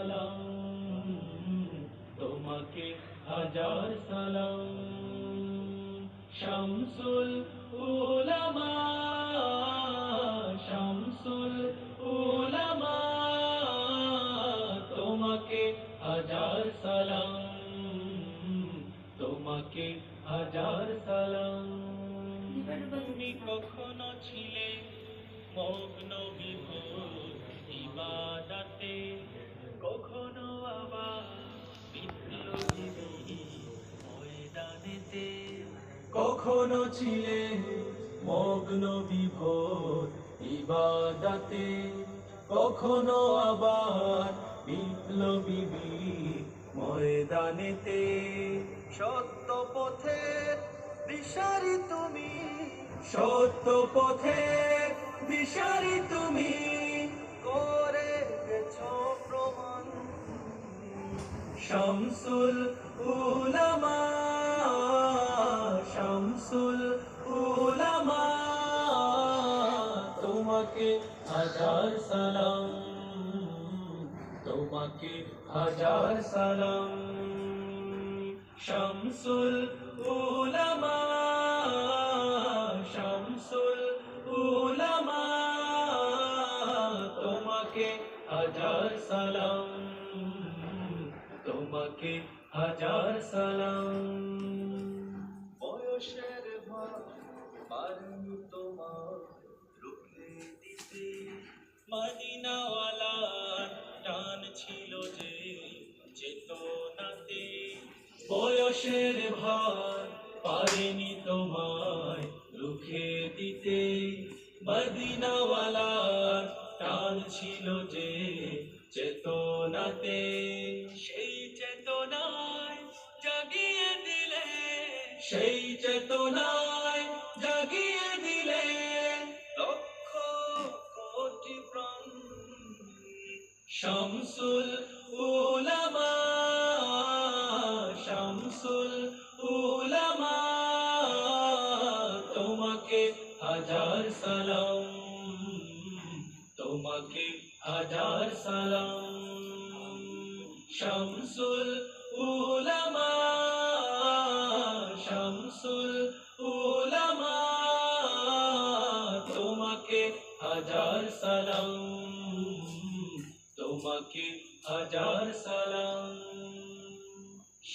সালাম, তোমাকে হাজার সালাম। শামসুল উলামা, শামসুল উলামা, তোমাকে হাজার সালাম, তোমাকে হাজার সালাম। তুমি কখনো ছিলে মগ্ন বিভোর ইবাদতে, কখনো আবার বিপ্লবী ময়দানেতে। কখনো ছিলে মগ্ন বিভোর ইবাদতে, কখনো আবার বিপ্লবী ময়দানেতে। সত্য পথের দিশারি তুমি, সত্য পথের দিশারি তুমি, করে গেছো প্রমাণ। শামসুল উলামা, শামসুল উলামা, তোমাকে হাজার সালাম, তোমাকে হাজার সালাম। শামসুল উলামা, শামসুল উলামা, তোমাকে হাজার সালাম, তোমাকে হাজার সালাম। বয়সের ভার পারেনি তোমার রুখে দিতে, মদিনাওয়ালার টান ছিল যে চেতনাতে। বয়সের ভার পারেনি তোমায় রুখে দিতে, মদিনাওয়ালার টান ছিল যে চেতনাতে। সেই চেতনায় জাগিয়ে দিলে, সেই চেতনায় জাগিয়ে দিলে লক্ষ কোটি প্রাণ। শামসুল উলামা, শামসুল উলামা, তোমাকে হাজার সালাম, তোমাকে হাজার সালাম। শামসুল উলামা, শামসুল উলামা, তোমাকে হাজার সালাম, তোমাকে হাজার সালাম।